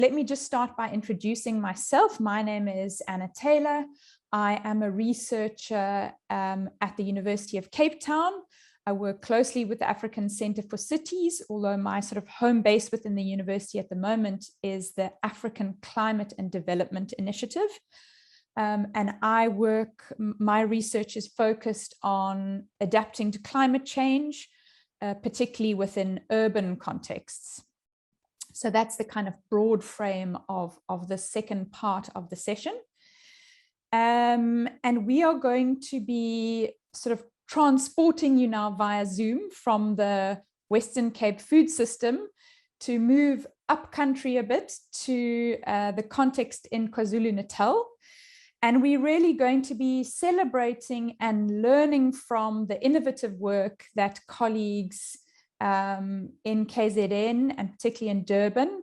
Let me just start by introducing myself. My name is Anna Taylor. I am a researcher at the University of Cape Town. I work closely with the African Centre for Cities, although my sort of home base within the university at the moment is the African Climate and Development Initiative. And my research is focused on adapting to climate change, particularly within urban contexts. So that's the kind of broad frame of the second part of the session. And we are going to be sort of transporting you now via Zoom from the Western Cape food system to move up country a bit to the context in KwaZulu-Natal. And we're really going to be celebrating and learning from the innovative work that colleagues in KZN and particularly in Durban,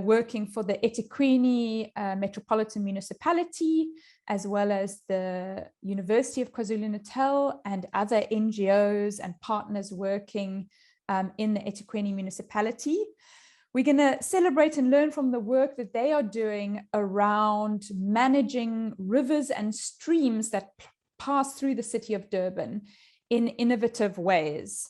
working for the eThekwini Metropolitan Municipality, as well as the University of KwaZulu-Natal and other NGOs and partners working in the eThekwini Municipality. We're going to celebrate and learn from the work that they are doing around managing rivers and streams that pass through the city of Durban in innovative ways.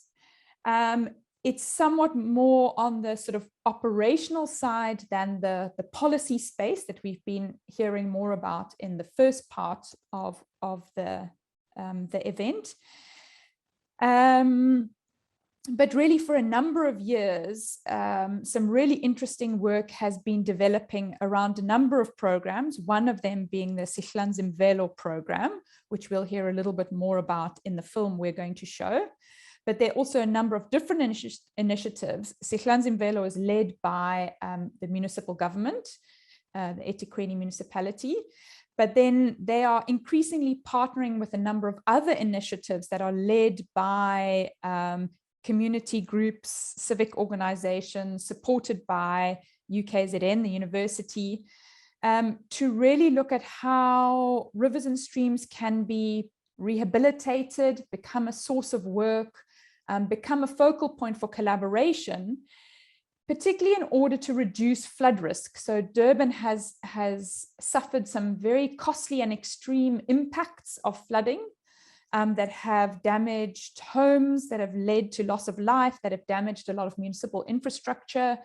It's somewhat more on the sort of operational side than the policy space that we've been hearing more about in the first part of the event. But really for a number of years, some really interesting work has been developing around a number of programs, one of them being the Sihlanzimvelo program, which we'll hear a little bit more about in the film we're going to show. But there are also a number of different initiatives. Sihlanzimvelo is led by the municipal government, the eThekwini Municipality, but then they are increasingly partnering with a number of other initiatives that are led by community groups, civic organizations, supported by UKZN, the university, to really look at how rivers and streams can be rehabilitated, become a source of work, become a focal point for collaboration, particularly in order to reduce flood risk. So Durban has suffered some very costly and extreme impacts of flooding that have damaged homes, that have led to loss of life, that have damaged a lot of municipal infrastructure,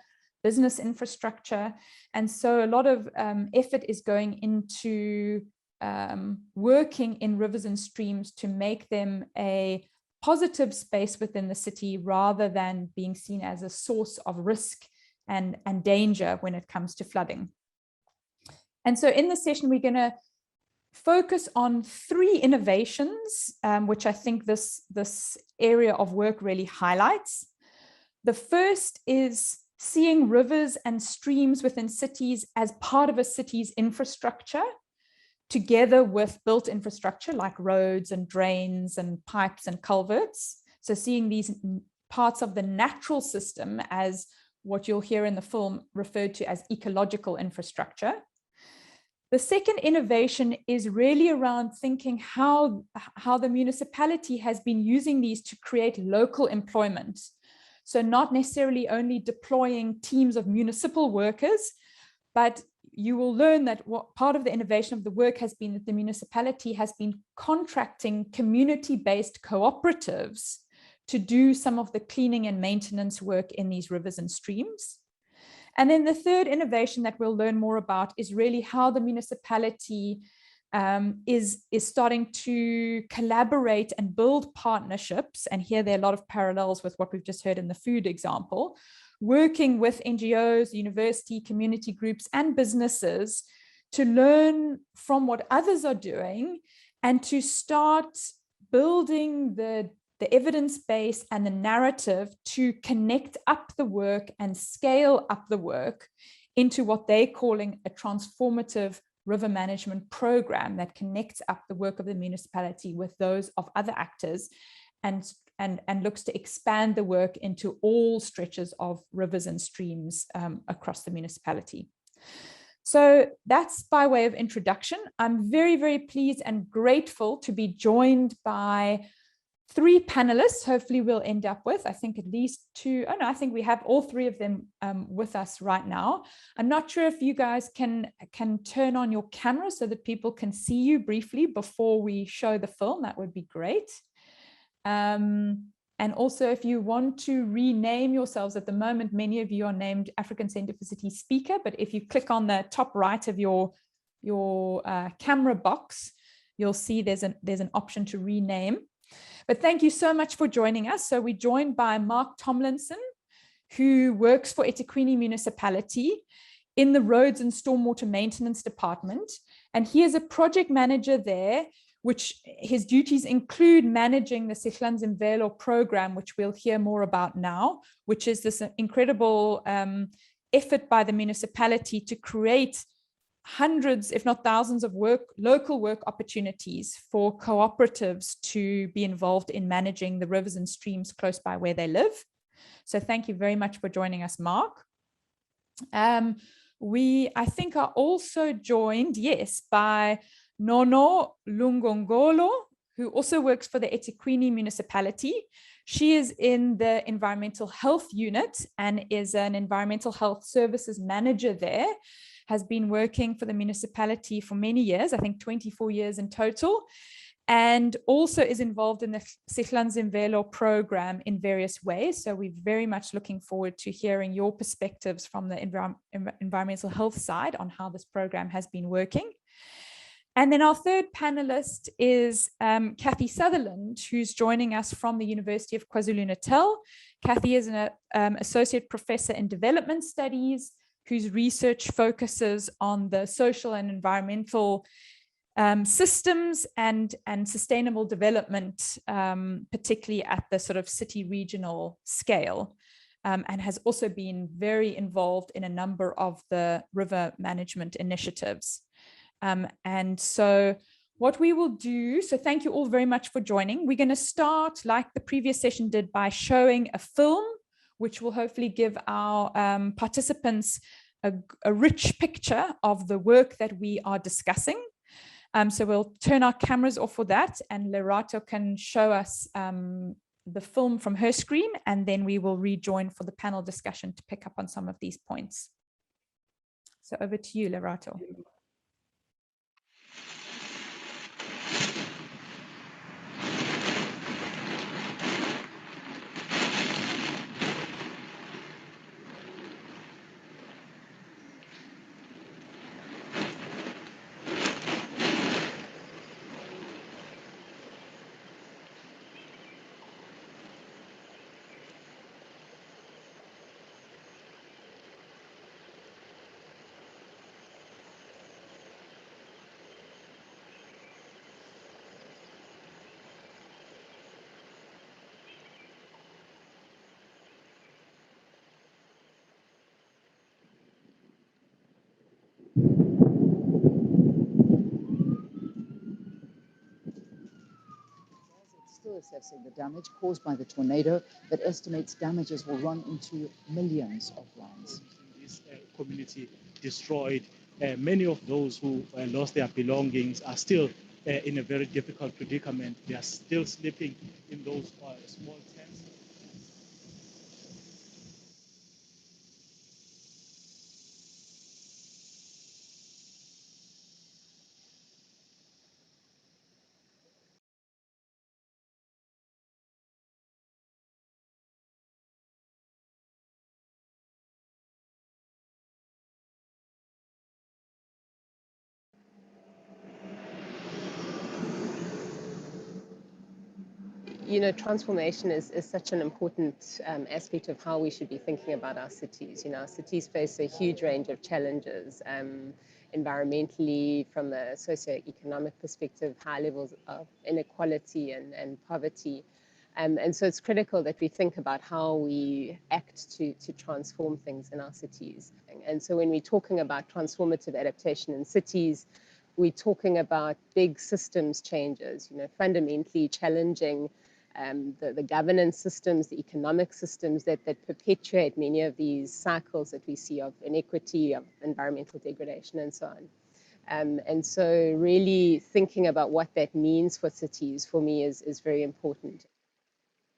business infrastructure. And so a lot of effort is going into working in rivers and streams to make them a positive space within the city rather than being seen as a source of risk and danger when it comes to flooding. And so in this session, we're going to focus on three innovations, which I think this area of work really highlights. The first is seeing rivers and streams within cities as part of a city's infrastructure, together with built infrastructure like roads and drains and pipes and culverts. So seeing these parts of the natural system as what you'll hear in the film referred to as ecological infrastructure. The second innovation is really around thinking how the municipality has been using these to create local employment. So not necessarily only deploying teams of municipal workers, but you will learn that what part of the innovation of the work has been that the municipality has been contracting community-based cooperatives to do some of the cleaning and maintenance work in these rivers and streams. And then the third innovation that we'll learn more about is really how the municipality is starting to collaborate and build partnerships. And here there are a lot of parallels with what we've just heard in the food example, working with NGOs, university, community groups, and businesses to learn from what others are doing and to start building the evidence base and the narrative to connect up the work and scale up the work into what they're calling a transformative river management program that connects up the work of the municipality with those of other actors and looks to expand the work into all stretches of rivers and streams across the municipality. So that's by way of introduction. I'm very, very pleased and grateful to be joined by three panelists, hopefully we'll end up with, I think at least two. Oh no, I think we have all three of them with us right now. I'm not sure if you guys can turn on your camera so that people can see you briefly before we show the film. That would be great. And also, if you want to rename yourselves, at the moment, many of you are named African Centre for City Speaker, but if you click on the top right of your camera box, you'll see there's an option to rename. But thank you so much for joining us. So we're joined by Mark Tomlinson, who works for eThekwini Municipality in the Roads and Stormwater Maintenance Department. And he is a project manager there, which his duties include managing the Sihlanzimvelo program, which we'll hear more about now, which is this incredible effort by the municipality to create hundreds, if not thousands, of local work opportunities for cooperatives to be involved in managing the rivers and streams close by where they live. So thank you very much for joining us, Mark. We, I think, are also joined, yes, by Nono Lungongolo, who also works for the eThekwini Municipality. She is in the environmental health unit and is an environmental health services manager there, has been working for the municipality for many years, I think 24 years in total, and also is involved in the Sihlanzimvelo program in various ways. So we're very much looking forward to hearing your perspectives from the environmental health side on how this program has been working. And then our third panelist is Kathy Sutherland, who's joining us from the University of KwaZulu-Natal. Kathy is an associate professor in development studies, whose research focuses on the social and environmental systems and sustainable development, particularly at the sort of city regional scale, and has also been very involved in a number of the river management initiatives. And so what we will do, so thank you all very much for joining. We're going to start, like the previous session did, by showing a film, which will hopefully give our participants a rich picture of the work that we are discussing. So we'll turn our cameras off for that, and Lerato can show us the film from her screen, and then we will rejoin for the panel discussion to pick up on some of these points. So over to you, Lerato. Still assessing the damage caused by the tornado that estimates damages will run into millions of rands. This community destroyed. Many of those who lost their belongings are still in a very difficult predicament. They are still sleeping in those small tents. You know, transformation is such an important aspect of how we should be thinking about our cities. You know, our cities face a huge range of challenges, environmentally, from a socioeconomic perspective, high levels of inequality and poverty. And so it's critical that we think about how we act to transform things in our cities. And so when we're talking about transformative adaptation in cities, we're talking about big systems changes, you know, fundamentally challenging the governance systems, the economic systems that perpetuate many of these cycles that we see of inequity, of environmental degradation, and so on. And so really thinking about what that means for cities, for me, is very important.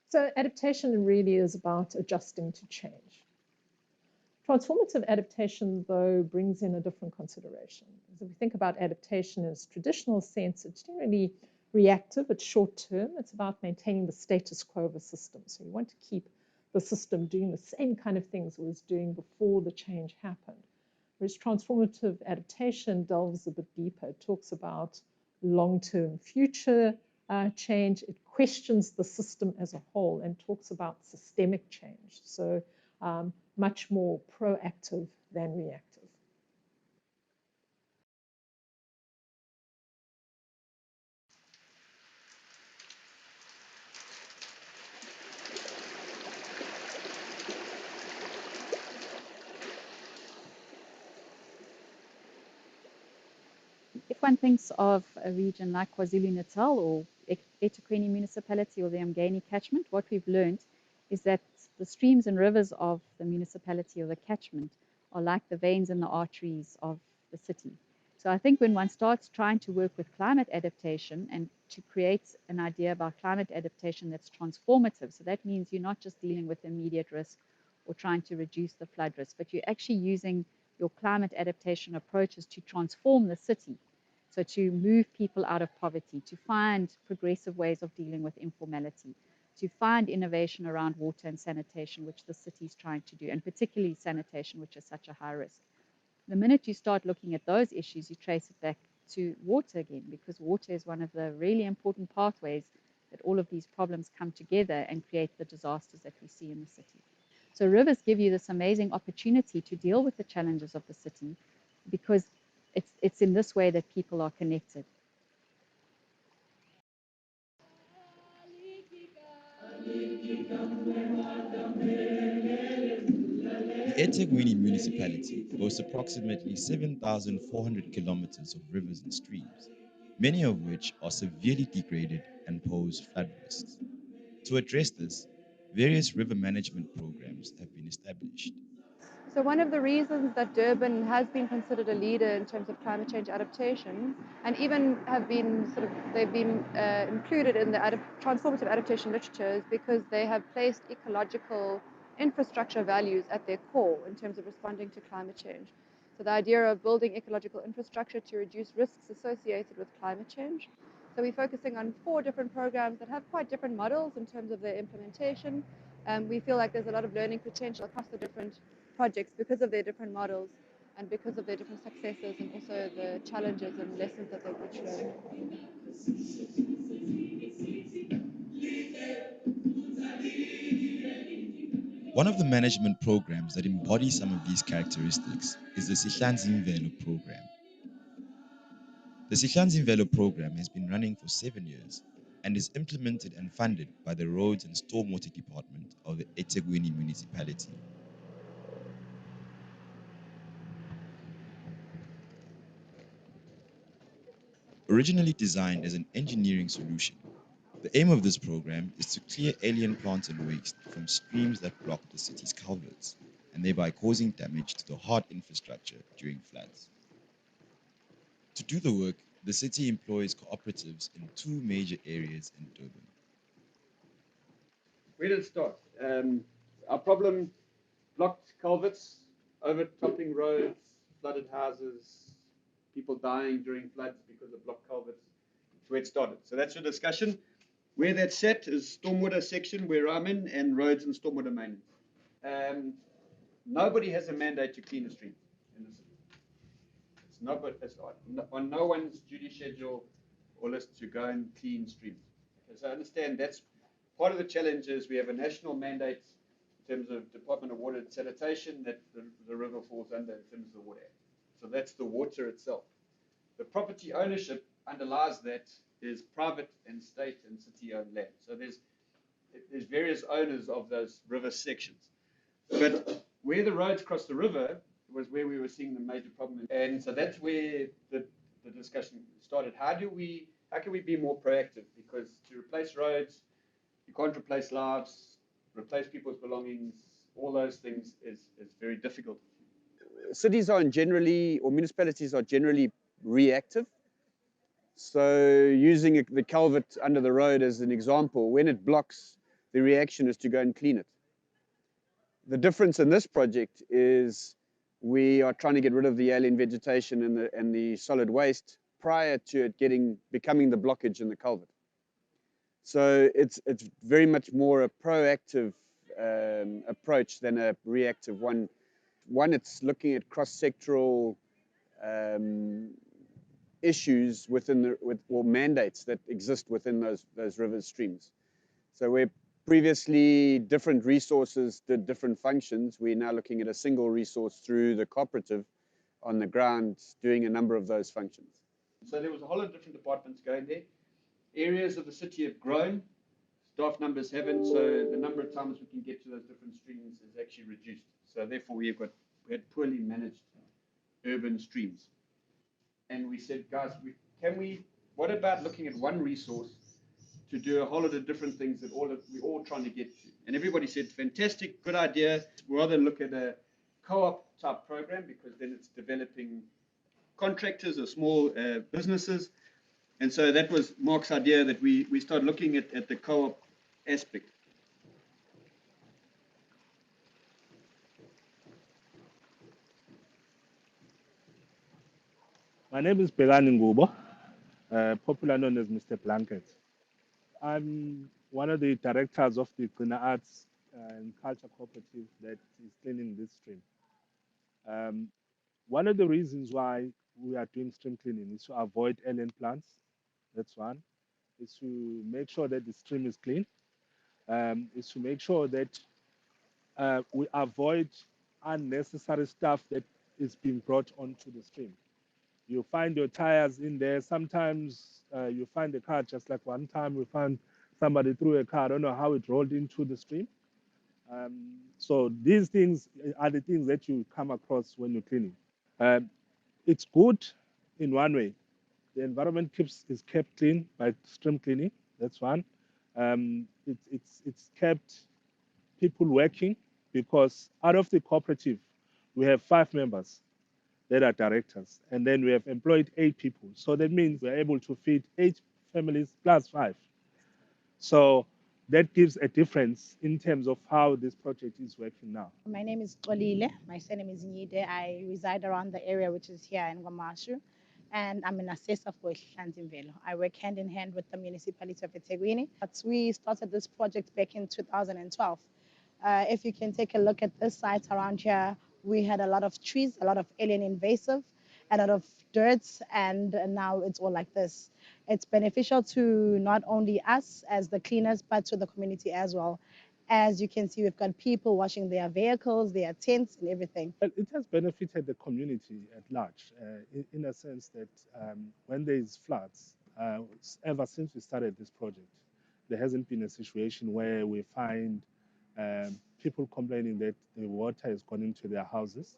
So adaptation really is about adjusting to change. Transformative adaptation, though, brings in a different consideration. As if we think about adaptation in its traditional sense, it's generally reactive, it's short-term, it's about maintaining the status quo of a system. So you want to keep the system doing the same kind of things it was doing before the change happened. Whereas transformative adaptation delves a bit deeper. It talks about long-term future change. It questions the system as a whole and talks about systemic change. So much more proactive than reactive. If one thinks of a region like KwaZulu-Natal or eThekwini Municipality or the Engen catchment, what we've learned is that the streams and rivers of the municipality or the catchment are like the veins and the arteries of the city. So I think when one starts trying to work with climate adaptation and to create an idea about climate adaptation that's transformative, so that means you're not just dealing with immediate risk or trying to reduce the flood risk, but you're actually using your climate adaptation approaches to transform the city. So to move people out of poverty, to find progressive ways of dealing with informality, to find innovation around water and sanitation, which the city is trying to do, and particularly sanitation, which is such a high risk. The minute you start looking at those issues, you trace it back to water again, because water is one of the really important pathways that all of these problems come together and create the disasters that we see in the city. So rivers give you this amazing opportunity to deal with the challenges of the city, because it's in this way that people are connected. The eThekwini Municipality boasts approximately 7,400 kilometers of rivers and streams, many of which are severely degraded and pose flood risks. To address this, various river management programs have been established. So one of the reasons that Durban has been considered a leader in terms of climate change adaptation, and even have been they've been included in the transformative adaptation literature, is because they have placed ecological infrastructure values at their core in terms of responding to climate change. So the idea of building ecological infrastructure to reduce risks associated with climate change. So we're focusing on 4 different programs that have quite different models in terms of their implementation. We feel like there's a lot of learning potential across the different projects because of their different models and because of their different successes and also the challenges and lessons that they've each learned. One of the management programs that embody some of these characteristics is the Sihlanzimvelo program. The Sihlanzimvelo program has been running for 7 years and is implemented and funded by the Roads and Stormwater Department of the eThekwini Municipality. Originally designed as an engineering solution, the aim of this program is to clear alien plants and waste from streams that block the city's culverts and thereby causing damage to the hard infrastructure during floods. To do the work, the city employs cooperatives in 2 major areas in Durban. Where did it start? Our problem: blocked culverts, overtopping roads, flooded houses, people dying during floods because of blocked culverts. That's where it started. So that's the discussion. Where that's set is stormwater section, where I'm in, and roads and stormwater maintenance. Nobody has a mandate to clean a stream in the city. It's on no one's duty schedule or list to go and clean streams. Okay, so I understand that's part of the challenge. Is we have a national mandate in terms of Department of Water and Sanitation that the river falls under in terms of the Water Act. So that's the water itself. The property ownership underlies that is private and state and city-owned land. So there's various owners of those river sections. But where the roads cross the river was where we were seeing the major problem. And so that's where the discussion started. How can we be more proactive? Because to replace roads, you can't replace lives, replace people's belongings, all those things is very difficult. Cities are generally, or municipalities are generally reactive. So using the culvert under the road as an example, when it blocks, the reaction is to go and clean it. The difference in this project is we are trying to get rid of the alien vegetation and the solid waste prior to it becoming the blockage in the culvert. So it's very much more a proactive approach than a reactive one. One, it's looking at cross-sectoral issues within or mandates that exist within those rivers, streams. So where previously different resources did different functions, we're now looking at a single resource through the cooperative on the ground doing a number of those functions. So there was a whole lot of different departments going there. Areas of the city have grown, staff numbers haven't, so the number of times we can get to those different streams is actually reduced. So therefore we had poorly managed urban streams. And we said, guys, what about looking at one resource to do a whole lot of different things that we're all trying to get to? And everybody said, fantastic, good idea. We'd rather look at a co-op type program because then it's developing contractors or small businesses. And so that was Mark's idea that we start looking at the co-op aspect. My name is Begani Ngubo, popular known as Mr. Blanket. I'm one of the directors of the Green Arts and Culture Cooperative that is cleaning this stream. One of the reasons why we are doing stream cleaning is to avoid alien plants. That's one. Is to make sure that the stream is clean. Is to make sure that we avoid unnecessary stuff that is being brought onto the stream. You find your tires in there. Sometimes you find the car, just like one time we found somebody threw a car. I don't know how it rolled into the stream. So these things are the things that you come across when you're cleaning. It's good in one way. The environment is kept clean by stream cleaning. That's one. It's kept people working because out of the cooperative, we have 5 members that are directors, and then we have employed 8 people. So that means we're able to feed 8 families plus 5. So that gives a difference in terms of how this project is working now. My name is Xolile. My surname is Nyide. I reside around the area, which is here in Kwamashu, and I'm an assessor for Sihlanzimvelo. I work hand in hand with the Municipality of eThekwini. But we started this project back in 2012. If you can take a look at this site around here, we had a lot of trees, a lot of alien invasive, a lot of dirt, and now it's all like this. It's beneficial to not only us as the cleaners, but to the community as well. As you can see, we've got people washing their vehicles, their tents, and everything. Well, it has benefited the community at large, in a sense that when there is floods, ever since we started this project, there hasn't been a situation where we find people complaining that the water has gone into their houses.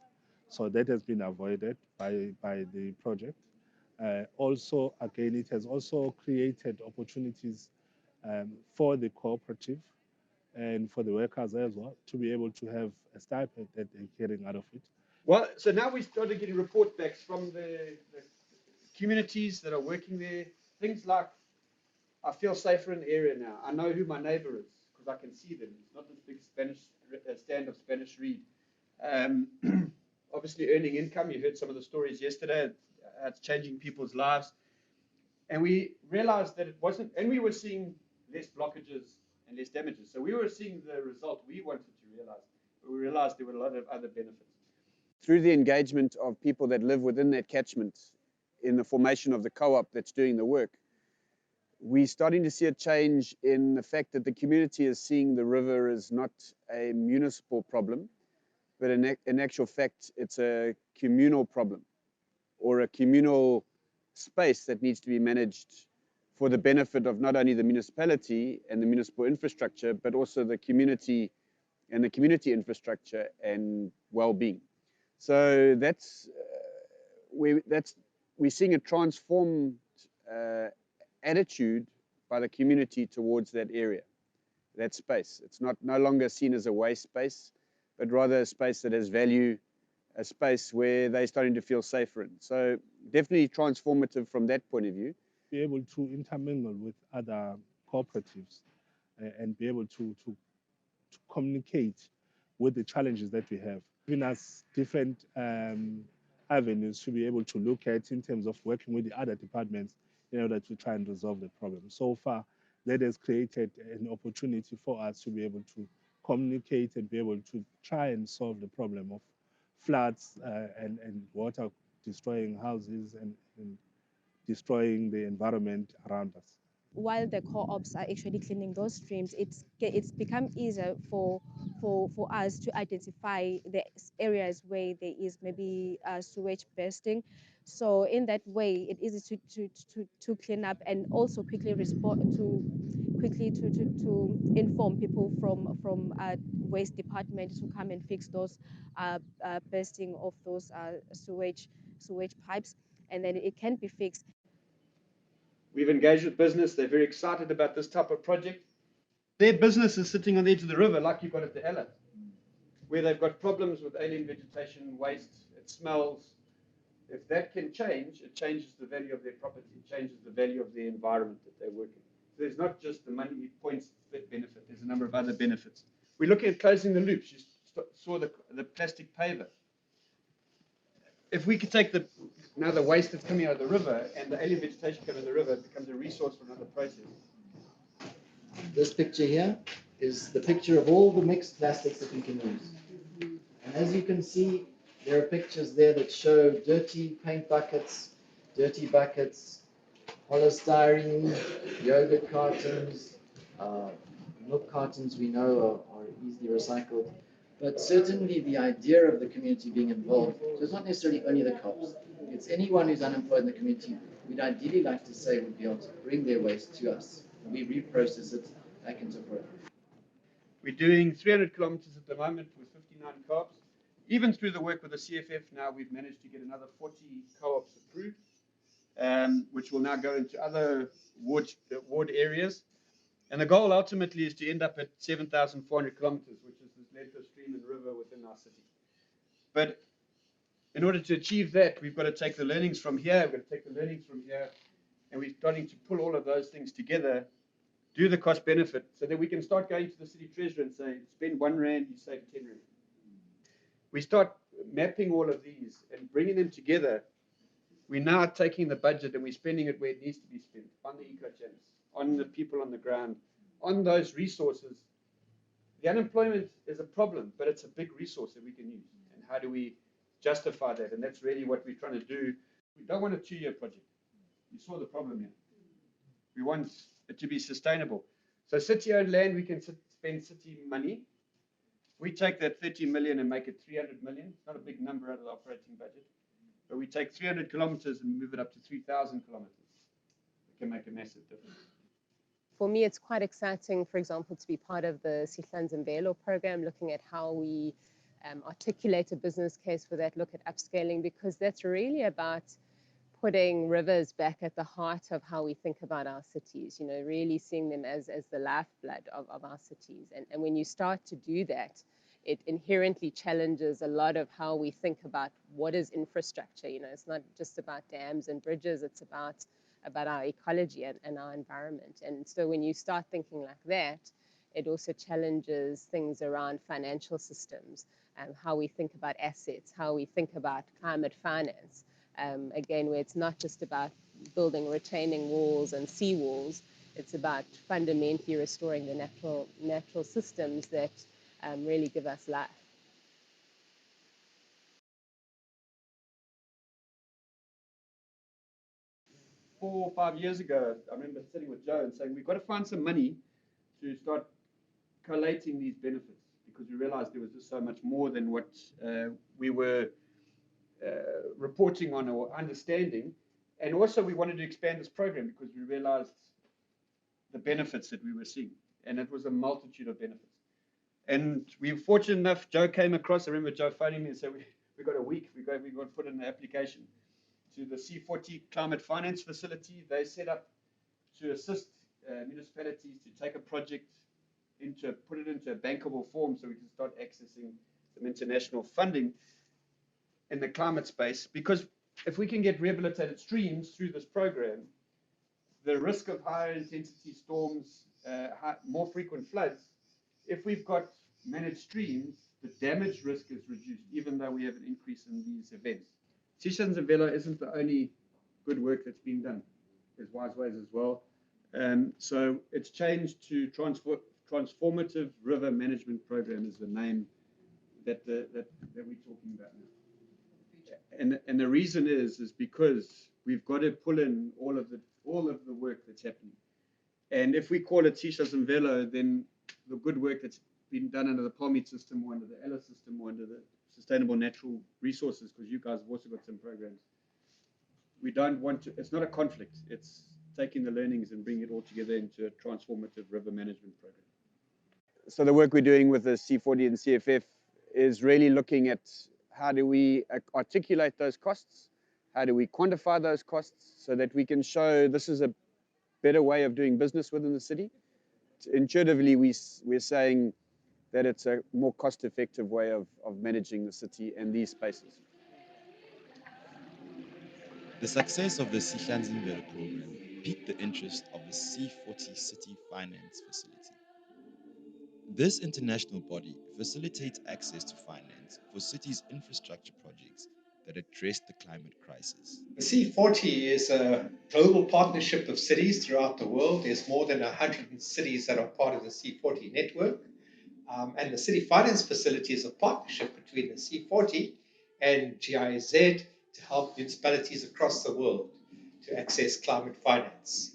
So that has been avoided by the project. Also, again, it has also created opportunities for the cooperative and for the workers as well to be able to have a stipend that they're getting out of it. Well, so now we started getting report backs from the communities that are working there. Things like, I feel safer in the area now. I know who my neighbor is because I can see them. It's not this big stand of Spanish reed. Obviously earning income. You heard some of the stories yesterday. It's changing people's lives. And we realized that it wasn't, and we were seeing less blockages and less damages. So we were seeing the result we wanted to realize, but we realized there were a lot of other benefits. Through the engagement of people that live within that catchment in the formation of the co-op that's doing the work, we're starting to see a change in the fact that the community is seeing the river as not a municipal problem, but in actual fact, it's a communal problem or a communal space that needs to be managed for the benefit of not only the municipality and the municipal infrastructure, but also the community and the community infrastructure and well-being. So we're seeing a transformed attitude by the community towards that area, that space. It's no longer seen as a waste space, but rather a space that has value, a space where they're starting to feel safer in. So definitely transformative from that point of view. Be able to intermingle with other cooperatives and be able to communicate with the challenges that we have, giving us different avenues to be able to look at in terms of working with the other departments in order to try and resolve the problem. So far, that has created an opportunity for us to be able to communicate and be able to try and solve the problem of floods and water destroying houses and destroying the environment around us. While the co-ops are actually cleaning those streams, it's become easier for us to identify the areas where there is maybe sewage bursting. So in that way, it's easy to clean up and also quickly respond to inform people from waste department to come and fix those bursting of those sewage pipes, and then it can be fixed. We've engaged with business. They're very excited about this type of project. Their business is sitting on the edge of the river, like you've got at the Ella, where they've got problems with alien vegetation, waste, it smells. If that can change, it changes the value of their property, it changes the value of the environment that they work in. So there's not just the money points benefit, there's a number of other benefits. We're looking at closing the loops. You saw the plastic paver. If we could take the waste that's coming out of the river and the alien vegetation coming out of the river, it becomes a resource for another process. This picture here is the picture of all the mixed plastics that we can use. And as you can see, there are pictures there that show dirty paint buckets, polystyrene, yogurt cartons, milk cartons we know are easily recycled. But certainly the idea of the community being involved, so it's not necessarily only the cops, it's anyone who's unemployed in the community, we'd ideally like to say would be able to bring their waste to us, and we reprocess it back into product. We're doing 300 kilometers at the moment with 59 co-ops. Even through the work with the CFF now, we've managed to get another 40 co-ops approved, which will now go into other ward areas. And the goal ultimately is to end up at 7,400 kilometers, which is this length of stream and river within our city. But in order to achieve that, we've got to take the learnings from here, we've got to take the learnings from here, and we're starting to pull all of those things together, do the cost benefit, so that we can start going to the city treasurer and say, spend R1, you save 10 rand. We start mapping all of these and bringing them together. We're now taking the budget and we're spending it where it needs to be spent, on the eco-channels, on the people on the ground, on those resources. The unemployment is a problem, but it's a big resource that we can use. And how do we justify that? And that's really what we're trying to do. We don't want a 2-year project. You saw the problem here. We want it to be sustainable. So city-owned land, we can spend city money. We take that 30 million and make it 300 million. It's not a big number out of the operating budget. But we take 300 kilometers and move it up to 3,000 kilometers. It can make a massive difference. For me, it's quite exciting, for example, to be part of the Sihlanzimvelo program, looking at how we articulate a business case for that, look at upscaling, because that's really about putting rivers back at the heart of how we think about our cities, really seeing them as the lifeblood of our cities. And when you start to do that, it inherently challenges a lot of how we think about what is infrastructure. It's not just about dams and bridges, it's about our ecology and our environment. And so when you start thinking like that, it also challenges things around financial systems, how we think about assets, how we think about climate finance. Again, where it's not just about building retaining walls and seawalls, it's about fundamentally restoring the natural systems that really give us life. Four or 5 years ago, I remember sitting with Joe and saying, we've got to find some money to start collating these benefits, because we realized there was just so much more than what we were reporting on or understanding. And also we wanted to expand this program because we realized the benefits that we were seeing, and it was a multitude of benefits. And we were fortunate enough, Joe came across, I remember Joe phoning me and said, we got a week, we got to put in an application to the C40 Climate Finance Facility. They set up to assist municipalities to take a project, put it into a bankable form so we can start accessing some international funding in the climate space. Because if we can get rehabilitated streams through this program, the risk of higher intensity storms more frequent floods, if we've got managed streams, the damage risk is reduced, even though we have an increase in these events. Sihlanzimvelo isn't the only good work that's been done. There's waterways as well. So it's changed to Transformative River Management Program is the name that we're talking about now. And the reason is because we've got to pull in all of the work that's happening. And if we call it Sihlanzimvelo, then the good work that's been done under the PALMET system or under the ELA system or under the Sustainable Natural Resources, because you guys have also got some programs. We don't want to, it's not a conflict, it's taking the learnings and bringing it all together into a transformative river management program. So the work we're doing with the C40 and CFF is really looking at how do we articulate those costs, how do we quantify those costs so that we can show this is a better way of doing business within the city. Intuitively, we're saying that it's a more cost-effective way of managing the city and these spaces. The success of the Sihlanzimvelo program piqued the interest of the C40 City Finance Facility. This international body facilitates access to finance for cities' infrastructure projects that address the climate crisis. The C40 is a global partnership of cities throughout the world. There's more than 100 cities that are part of the C40 network. And the City Finance Facility is a partnership between the C40 and GIZ to help municipalities across the world to access climate finance.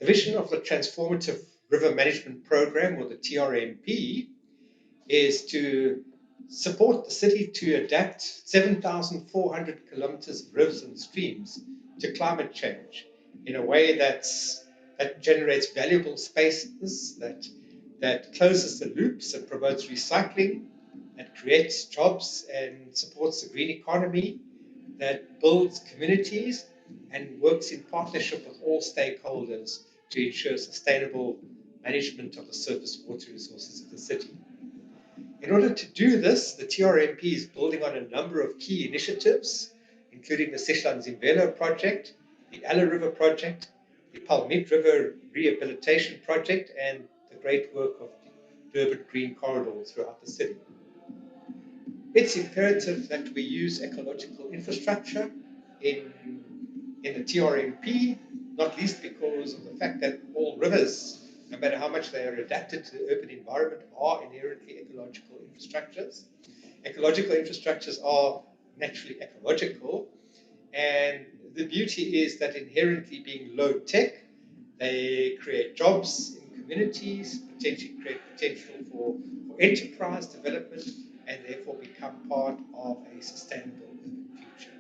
The vision of the Transformative River Management Program, or the TRMP, is to support the city to adapt 7,400 kilometers of rivers and streams to climate change in a way that generates valuable spaces, that closes the loops and promotes recycling, that creates jobs and supports the green economy, that builds communities and works in partnership with all stakeholders to ensure sustainable management of the surface water resources of the city. In order to do this, the TRMP is building on a number of key initiatives, including the Sihlanzimvelo project, the Ala River project, the PALMET River Rehabilitation project, and the great work of the Durban Green Corridor throughout the city. It's imperative that we use ecological infrastructure in the TRMP, not least because of the fact that all rivers, no matter how much they are adapted to the urban environment, are inherently ecological infrastructures. Ecological infrastructures are naturally ecological, and the beauty is that inherently being low tech, they create jobs in communities, potentially create potential for enterprise development, and therefore become part of a sustainable urban future.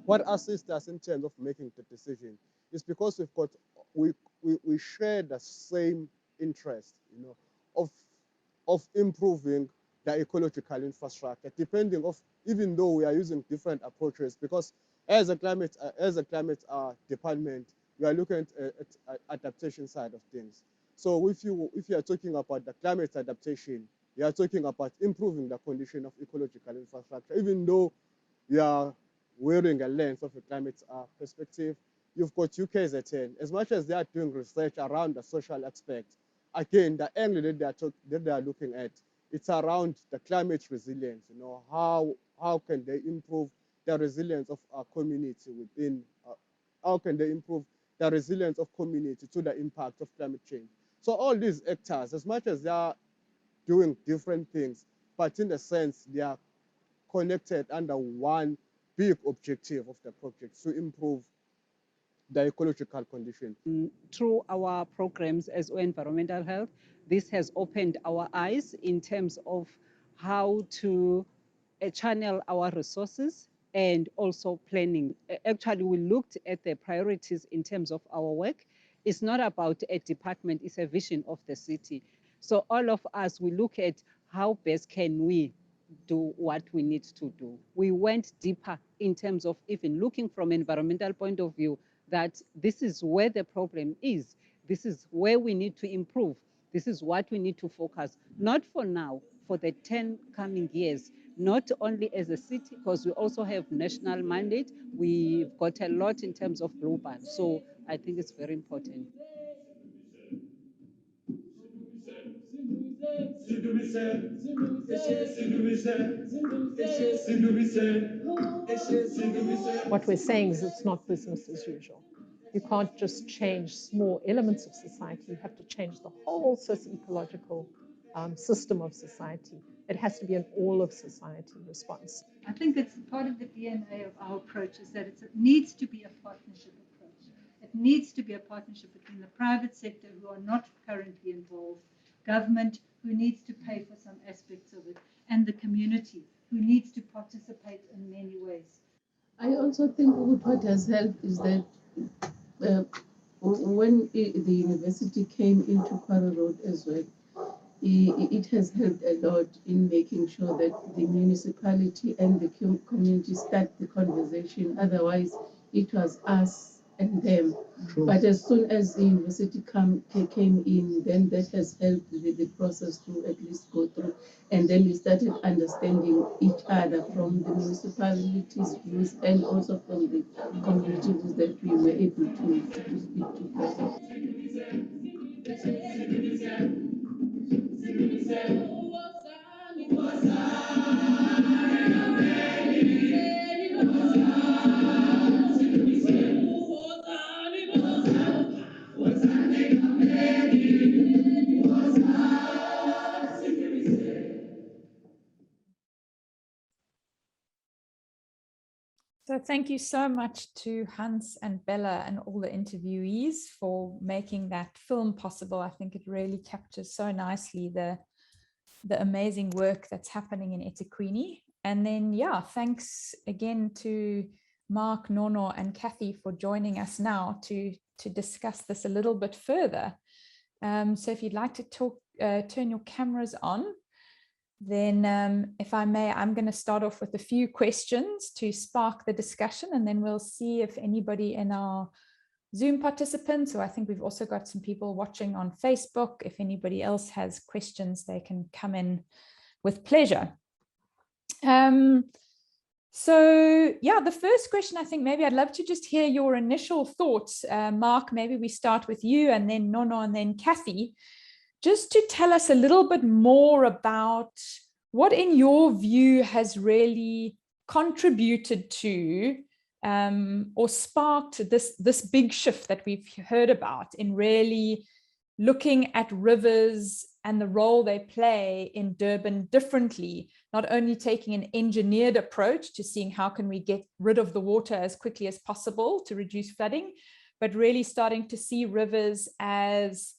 What assists us in terms of making the decision is because we share the same interest, of improving the ecological infrastructure, depending of, even though we are using different approaches, because as a climate department, we are looking at adaptation side of things. So if you are talking about the climate adaptation, you are talking about improving the condition of ecological infrastructure, even though we are wearing a lens of a climate perspective. You've got UKZN, as much as they are doing research around the social aspect, again, the angle that they are looking at, it's around the climate resilience, how can they improve the resilience of our community within, how can they improve the resilience of community to the impact of climate change. So all these actors, as much as they are doing different things, but in a sense, they are connected under one big objective of the project, to improve the ecological condition. Through our programs as environmental health, this has opened our eyes in terms of how to channel our resources and also planning. Actually, we looked at the priorities in terms of our work. It's not about a department, it's a vision of the city. So all of us, we look at how best can we do what we need to do. We went deeper in terms of even looking from an environmental point of view, that this is where the problem is. This is where we need to improve. This is what we need to focus, not for now, for the 10 coming years, not only as a city, because we also have national mandate. We've got a lot in terms of global. So I think it's very important. What we're saying is it's not business as usual. You can't just change small elements of society. You have to change the whole socio-ecological system of society. It has to be an all of society response. I think it's part of the DNA of our approach is that it needs to be a partnership approach. It needs to be a partnership between the private sector, who are not currently involved, government, who needs to pay for some aspects of it, and the community, who needs to participate in many ways. I also think what has helped is that when the university came into Kwara Road as well, it has helped a lot in making sure that the municipality and the community start the conversation. Otherwise, it was us and them. True. But as soon as the university came in, then that has helped the process to at least go through. And then we started understanding each other from the municipalities' views and also from the cooperatives that we were able to speak to. So thank you so much to Hans and Bella and all the interviewees for making that film possible. I think it really captures so nicely the amazing work that's happening in eThekwini. And then, yeah, thanks again to Mark, Nono, and Kathy for joining us now to discuss this a little bit further. So if you'd like to turn your cameras on, then if I may, I'm going to start off with a few questions to spark the discussion, and then we'll see if anybody in our Zoom participants, or I think we've also got some people watching on Facebook, if anybody else has questions, they can come in with pleasure. So yeah, the first question, I think maybe I'd love to just hear your initial thoughts. Mark, maybe we start with you, and then Nono, and then Kathy, just to tell us a little bit more about what in your view has really contributed to or sparked this big shift that we've heard about in really looking at rivers and the role they play in Durban differently, not only taking an engineered approach to seeing how can we get rid of the water as quickly as possible to reduce flooding, but really starting to see rivers as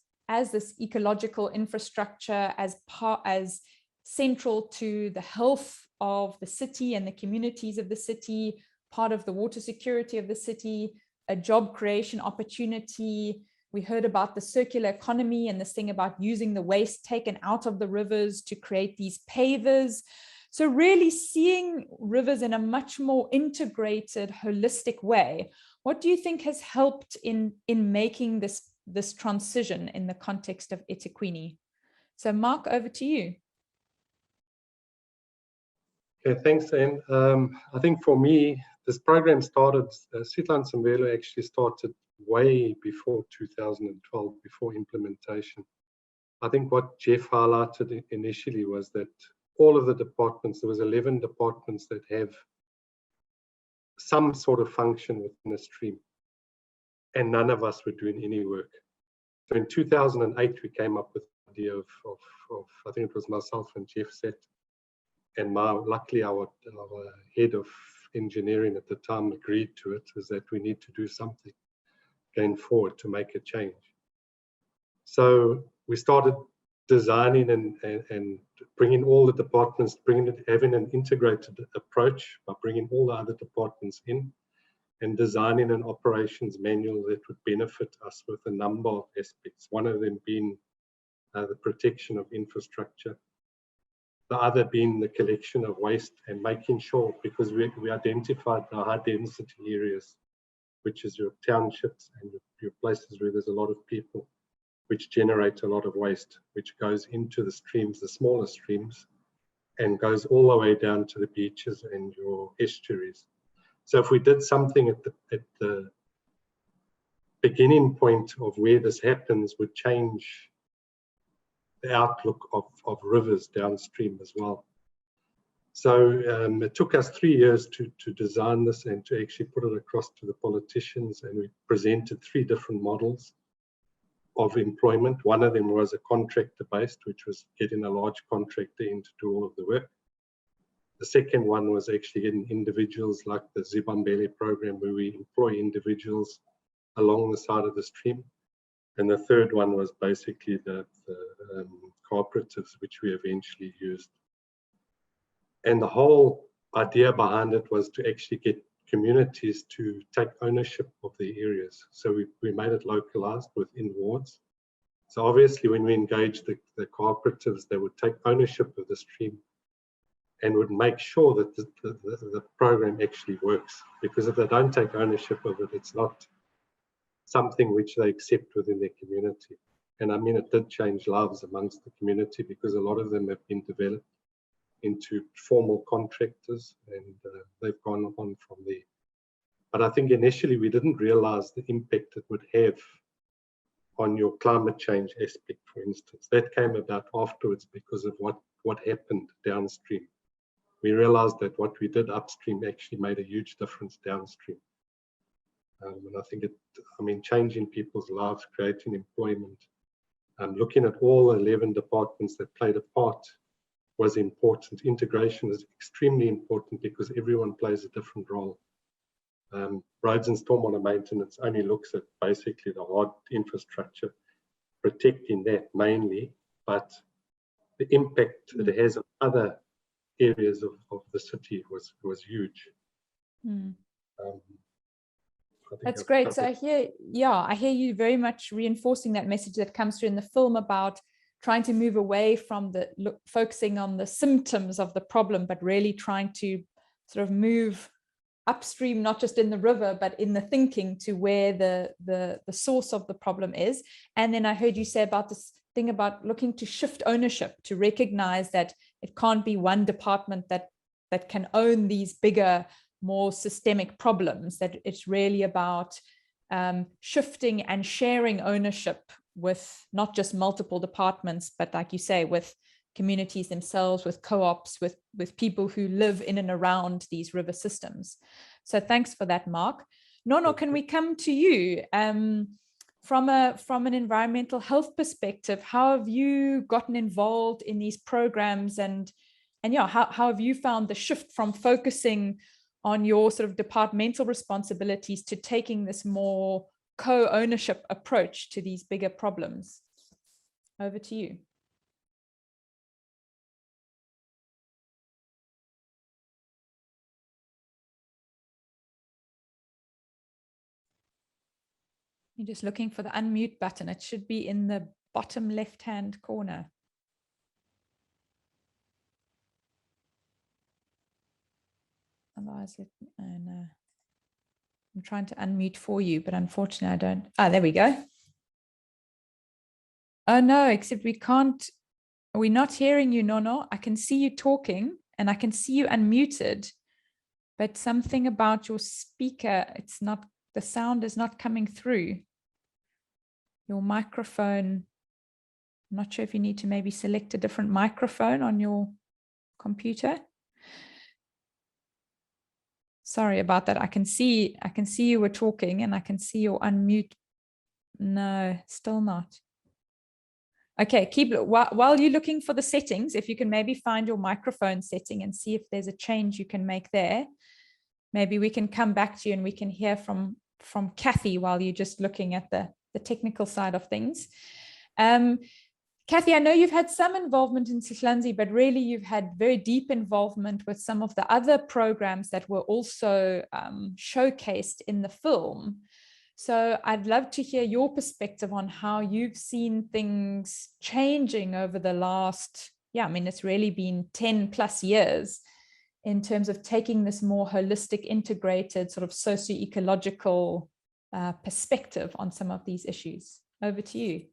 this ecological infrastructure, as central to the health of the city and the communities of the city, part of the water security of the city, a job creation opportunity. We heard about the circular economy and this thing about using the waste taken out of the rivers to create these pavers. So really seeing rivers in a much more integrated, holistic way. What do you think has helped in making this transition in the context of eThekwini? So Mark, over to you. Okay, thanks, Anne. I think for me, this program started, Sihlanzimvelo actually started way before 2012, before implementation. I think what Jeff highlighted initially was that all of the departments, there was 11 departments that have some sort of function within a stream, and none of us were doing any work. So in 2008, we came up with the idea of I think it was myself and Jeff said, and luckily our head of engineering at the time agreed to it, is that we need to do something going forward to make a change. So we started designing and bringing all the departments, having an integrated approach by bringing all the other departments in, and designing an operations manual that would benefit us with a number of aspects, one of them being the protection of infrastructure, the other being the collection of waste and making sure, because we identified the high density areas, which is your townships and your places where there's a lot of people, which generate a lot of waste, which goes into the streams, the smaller streams, and goes all the way down to the beaches and your estuaries. So if we did something at the beginning point of where this happens, would change the outlook of rivers downstream as well. So it took us 3 years to design this and to actually put it across to the politicians, and we presented 3 different models of employment. One of them was a contractor based, which was getting a large contractor in to do all of the work. The second one was actually getting individuals like the Zibambele program, where we employ individuals along the side of the stream. And the third one was basically the cooperatives, which we eventually used. And the whole idea behind it was to actually get communities to take ownership of the areas. So we made it localized within wards. So obviously when we engaged the cooperatives, they would take ownership of the stream and would make sure that the program actually works. Because if they don't take ownership of it, it's not something which they accept within their community. And I mean, it did change lives amongst the community, because a lot of them have been developed into formal contractors, and they've gone on from there. But I think initially we didn't realize the impact it would have on your climate change aspect, for instance. That came about afterwards because of what happened downstream. We realized that what we did upstream actually made a huge difference downstream. And I think changing people's lives, creating employment, looking at all 11 departments that played a part was important. Integration is extremely important because everyone plays a different role. Roads and stormwater maintenance only looks at basically the hard infrastructure, protecting that mainly, but the impact it has on other areas of the city was huge. That's great. So I hear you very much reinforcing that message that comes through in the film about trying to move away from focusing on the symptoms of the problem, but really trying to sort of move upstream, not just in the river, but in the thinking to where the source of the problem is. And then I heard you say about this thing about looking to shift ownership, to recognize that it can't be one department that can own these bigger, more systemic problems, that it's really about shifting and sharing ownership with not just multiple departments, but like you say, with communities themselves, with co-ops, with people who live in and around these river systems. So thanks for that, Mark. Nono, can we come to you? From an environmental health perspective, how have you gotten involved in these programs, and how have you found the shift from focusing on your sort of departmental responsibilities to taking this more co-ownership approach to these bigger problems? Over to you. You're just looking for the unmute button. It should be in the bottom left-hand corner. Otherwise, I'm trying to unmute for you, but unfortunately I don't. Ah, there we go. Oh no, except we can't. We're not hearing you, Nono. I can see you talking and I can see you unmuted, but something about your speaker, it's not, the sound is not coming through. Your microphone, I'm not sure if you need to maybe select a different microphone on your computer. Sorry about that. I can see you were talking and I can see your unmute. No, still not. Okay, while you're looking for the settings, if you can maybe find your microphone setting and see if there's a change you can make there. Maybe we can come back to you and we can hear from Kathy while you're just looking at the technical side of things. Kathy, I know you've had some involvement in Sihlanzi, but really you've had very deep involvement with some of the other programs that were also showcased in the film. So I'd love to hear your perspective on how you've seen things changing over the last, it's really been 10 plus years in terms of taking this more holistic, integrated sort of socio-ecological perspective on some of these issues. Over to you.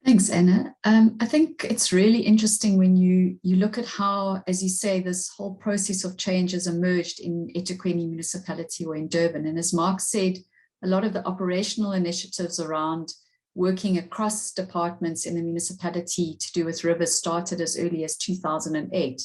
Thanks, Anna. I think it's really interesting when you look at how, as you say, this whole process of change has emerged in eThekwini Municipality or in Durban. And as Mark said, a lot of the operational initiatives around working across departments in the municipality to do with rivers started as early as 2008.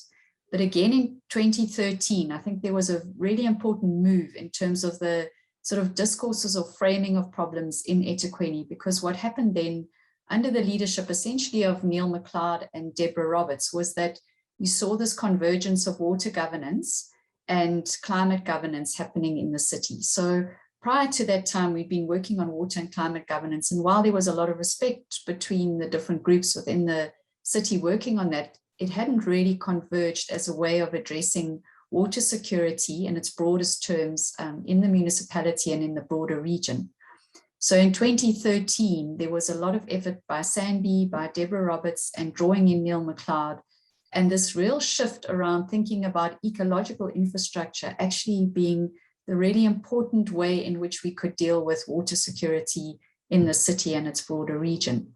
But again, in 2013, I think there was a really important move in terms of the sort of discourses or framing of problems in eThekwini, because what happened then, under the leadership essentially of Neil McLeod and Deborah Roberts, was that you saw this convergence of water governance and climate governance happening in the city. So prior to that time, we'd been working on water and climate governance. And while there was a lot of respect between the different groups within the city working on that, it hadn't really converged as a way of addressing water security in its broadest terms in the municipality and in the broader region. So in 2013, there was a lot of effort by Sandy, by Deborah Roberts, and drawing in Neil McLeod, and this real shift around thinking about ecological infrastructure actually being the really important way in which we could deal with water security in the city and its broader region.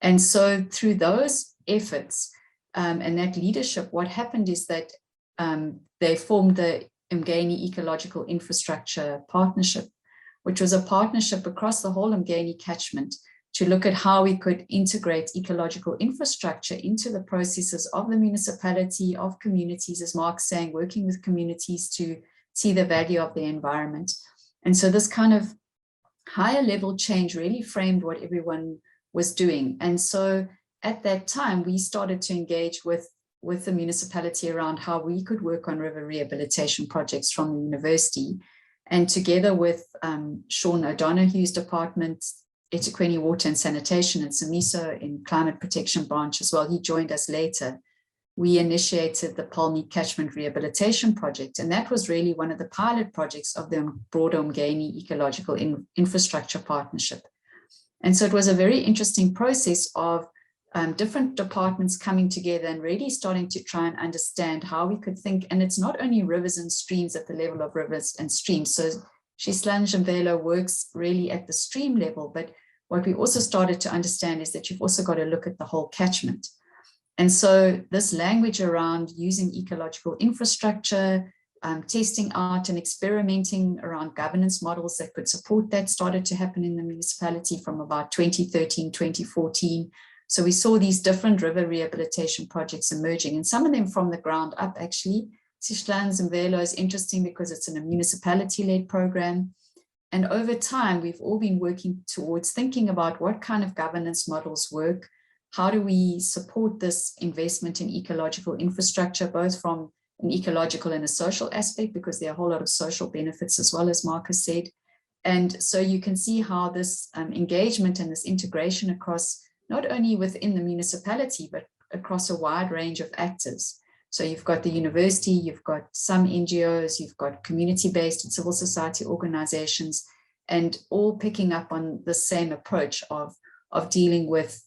And so through those efforts and that leadership, what happened is that they formed the Engen Ecological Infrastructure Partnership, which was a partnership across the whole Engen catchment to look at how we could integrate ecological infrastructure into the processes of the municipality, of communities, as Mark's saying, working with communities to see the value of the environment. And so this kind of higher level change really framed what everyone was doing. And so at that time, we started to engage with the municipality around how we could work on river rehabilitation projects from the university. And together with Sean O'Donoghue's department, eThekwini Water and Sanitation, and Samiso in Climate Protection Branch as well, he joined us later, we initiated the Palmy Catchment Rehabilitation Project. And that was really one of the pilot projects of the broader Engen Ecological Infrastructure Partnership. And so it was a very interesting process of different departments coming together and really starting to try and understand how we could think. And it's not only rivers and streams at the level of rivers and streams. So Sihlanzimvelo works really at the stream level. But what we also started to understand is that you've also got to look at the whole catchment. And so this language around using ecological infrastructure, testing out and experimenting around governance models that could support that started to happen in the municipality from about 2013, 2014. So we saw these different river rehabilitation projects emerging, and some of them from the ground up, actually. Sihlanzimvelo is interesting because it's in a municipality-led program. And over time, we've all been working towards thinking about what kind of governance models work. How do we support this investment in ecological infrastructure, both from an ecological and a social aspect, because there are a whole lot of social benefits as well, as Marcus said. And so you can see how this engagement and this integration across not only within the municipality, but across a wide range of actors. So you've got the university, you've got some NGOs, you've got community-based and civil society organizations, and all picking up on the same approach of dealing with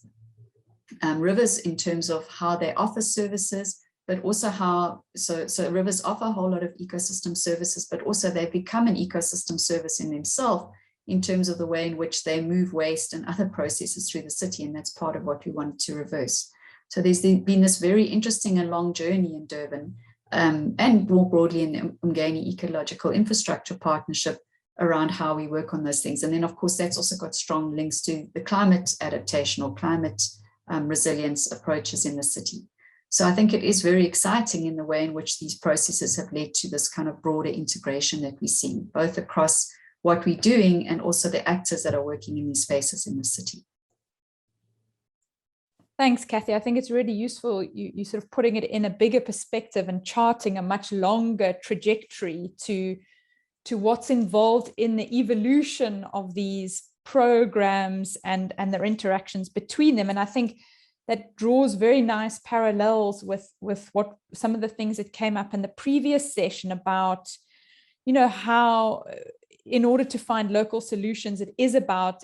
rivers in terms of how they offer services, but also how, so rivers offer a whole lot of ecosystem services, but also they've become an ecosystem service in themselves, in terms of the way in which they move waste and other processes through the city. And that's part of what we wanted to reverse. So there's been this very interesting and long journey in Durban and more broadly in the Engen Ecological Infrastructure Partnership around how we work on those things. And then of course, that's also got strong links to the climate adaptation or climate resilience approaches in the city. So I think it is very exciting in the way in which these processes have led to this kind of broader integration that we're seeing, both across what we're doing and also the actors that are working in these spaces in the city. Thanks, Kathy. I think it's really useful you sort of putting it in a bigger perspective and charting a much longer trajectory to what's involved in the evolution of these programs and their interactions between them. And I think that draws very nice parallels with what some of the things that came up in the previous session about, you know, how in order to find local solutions, it is about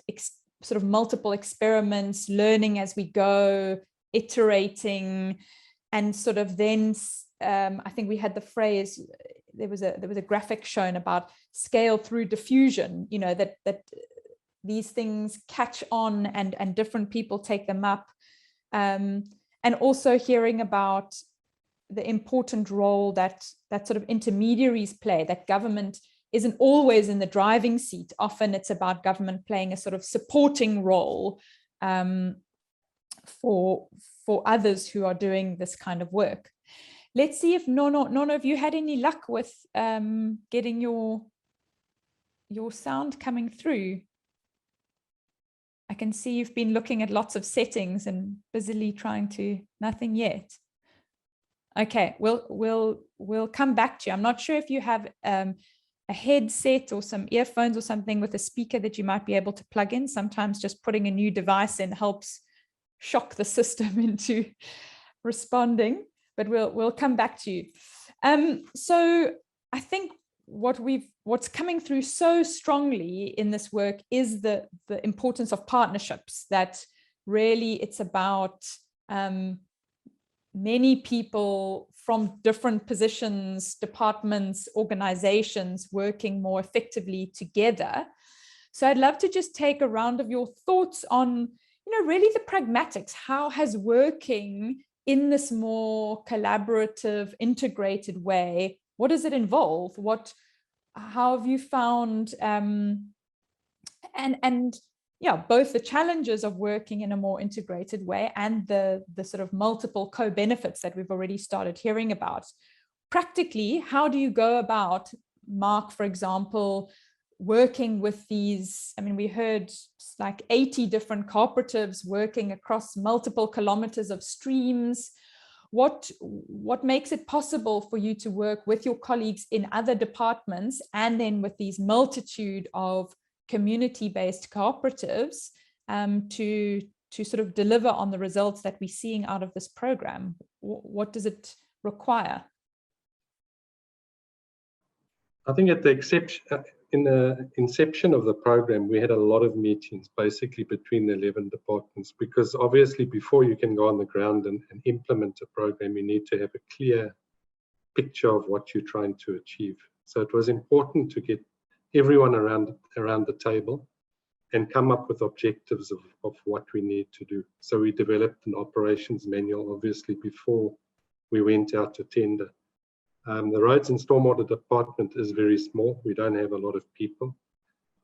sort of multiple experiments, learning as we go, iterating, and sort of then I think we had the phrase, there was a graphic shown about scale through diffusion, you know, that these things catch on and different people take them up. And also hearing about the important role that sort of intermediaries play, that government isn't always in the driving seat. Often it's about government playing a sort of supporting role for others who are doing this kind of work. Let's see if Nono, have you had any luck with getting your sound coming through? I can see you've been looking at lots of settings and busily trying to, nothing yet. Okay, we'll come back to you. I'm not sure if you have a headset or some earphones or something with a speaker that you might be able to plug in. Sometimes just putting a new device in helps shock the system into responding, but we'll come back to you. So I think what's coming through so strongly in this work is the importance of partnerships, that really it's about many people from different positions, departments, organizations working more effectively together. So I'd love to just take a round of your thoughts on, really the pragmatics. How has working in this more collaborative, integrated way, what does it involve? How have you found, both the challenges of working in a more integrated way and the sort of multiple co-benefits that we've already started hearing about. Practically, how do you go about, Mark, for example, working with these? I mean, we heard like 80 different cooperatives working across multiple kilometers of streams. What makes it possible for you to work with your colleagues in other departments and then with these multitude of community-based cooperatives to sort of deliver on the results that we're seeing out of this program? What does it require? I think at the in the inception of the program, we had a lot of meetings basically between the 11 departments, because obviously before you can go on the ground and implement a program, you need to have a clear picture of what you're trying to achieve. So it was important to get everyone around the table and come up with objectives of what we need to do. So we developed an operations manual, obviously, before we went out to tender. The roads and stormwater department is very small. We don't have a lot of people.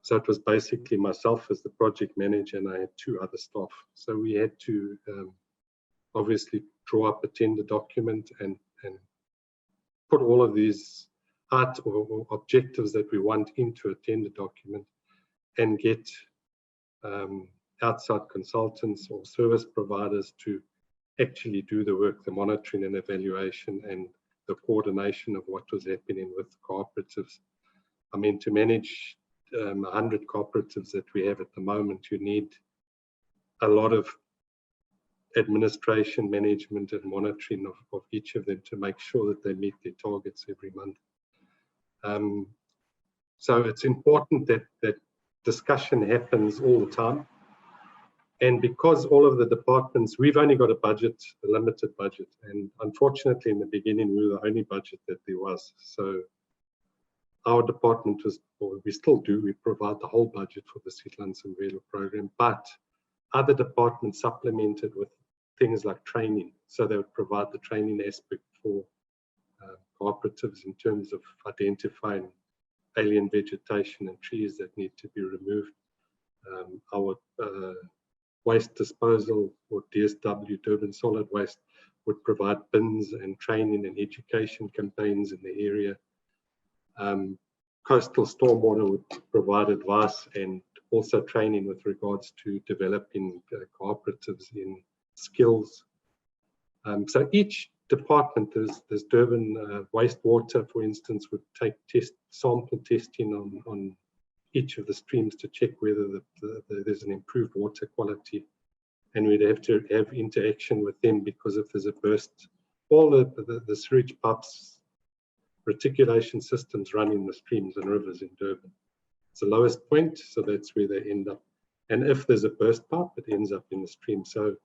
So it was basically myself as the project manager, and I had 2 other staff. So we had to obviously draw up a tender document and put all of these art or objectives that we want into a tender document and get outside consultants or service providers to actually do the work, the monitoring and evaluation and the coordination of what was happening with cooperatives. I mean, to manage 100 cooperatives that we have at the moment, you need a lot of administration, management and monitoring of each of them to make sure that they meet their targets every month. So it's important that discussion happens all the time. And because all of the departments, we've only got a limited budget. And unfortunately, in the beginning, we were the only budget that there was. So our department was, or we still do, we provide the whole budget for the Sihlanzimvelo program, but other departments supplemented with things like training. So they would provide the training aspect for cooperatives in terms of identifying alien vegetation and trees that need to be removed. Our waste disposal, or DSW, Durban solid waste, would provide bins and training and education campaigns in the area. Coastal stormwater would provide advice and also training with regards to developing cooperatives in skills. So each department, there's Durban wastewater, for instance, would take sample testing on each of the streams to check whether there's an improved water quality, and we'd have to have interaction with them, because if there's a burst, all the sewage pipes, reticulation systems run in the streams and rivers in Durban. It's the lowest point, so that's where they end up. And if there's a burst pipe, it ends up in the stream. So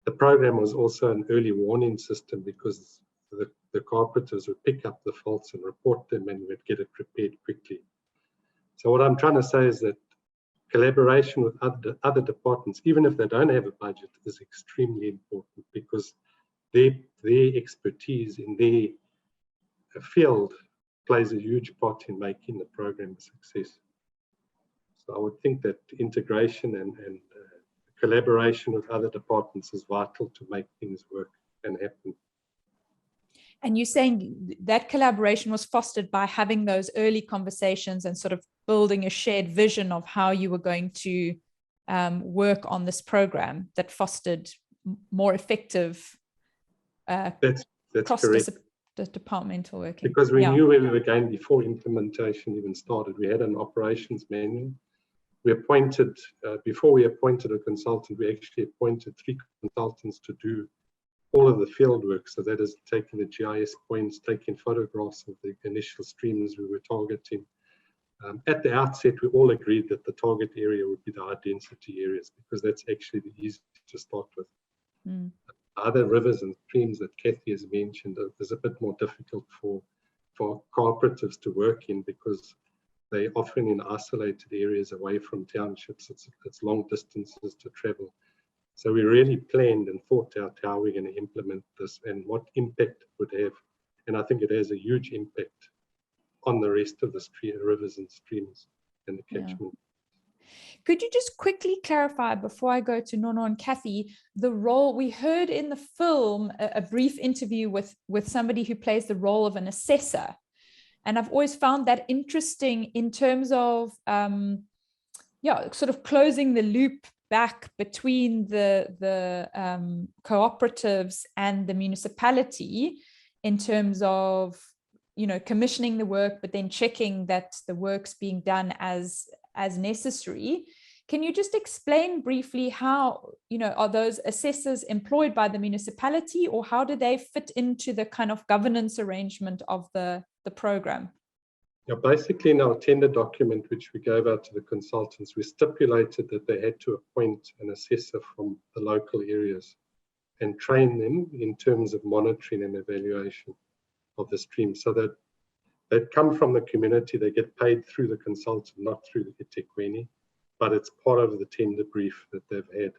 the program was also an early warning system, because the cooperatives would pick up the faults and report them, and we'd get it repaired quickly. So what I'm trying to say is that collaboration with other departments, even if they don't have a budget, is extremely important, because their expertise in their field plays a huge part in making the program a success. So I would think that integration and collaboration with other departments is vital to make things work and happen. And you're saying that collaboration was fostered by having those early conversations and sort of building a shared vision of how you were going to work on this program that fostered more effective that's cross-departmental working. Because we knew where we were going before implementation even started. We had an operations manual. We appointed, before we appointed a consultant, we actually appointed 3 consultants to do all of the field work. So that is taking the GIS points, taking photographs of the initial streams we were targeting. At the outset, we all agreed that the target area would be the high density areas, because that's actually the easiest to start with. Other rivers and streams that Kathy has mentioned is a bit more difficult for cooperatives to work in, because they're often in isolated areas away from townships. It's long distances to travel. So we really planned and thought out how we're going to implement this and what impact it would have. And I think it has a huge impact on the rest of the rivers and streams and the catchment. Could you just quickly clarify, before I go to Nono and Kathy, the role we heard in the film, a brief interview with somebody who plays the role of an assessor. And I've always found that interesting in terms of, sort of closing the loop back between the cooperatives and the municipality in terms of, commissioning the work, but then checking that the work's being done as necessary. Can you just explain briefly how, are those assessors employed by the municipality, or how do they fit into the kind of governance arrangement of the program? Yeah, basically in our tender document, which we gave out to the consultants, we stipulated that they had to appoint an assessor from the local areas and train them in terms of monitoring and evaluation of the stream, so that they come from the community. They get paid through the consultant, not through the eThekwini, but it's part of the tender brief that they've had.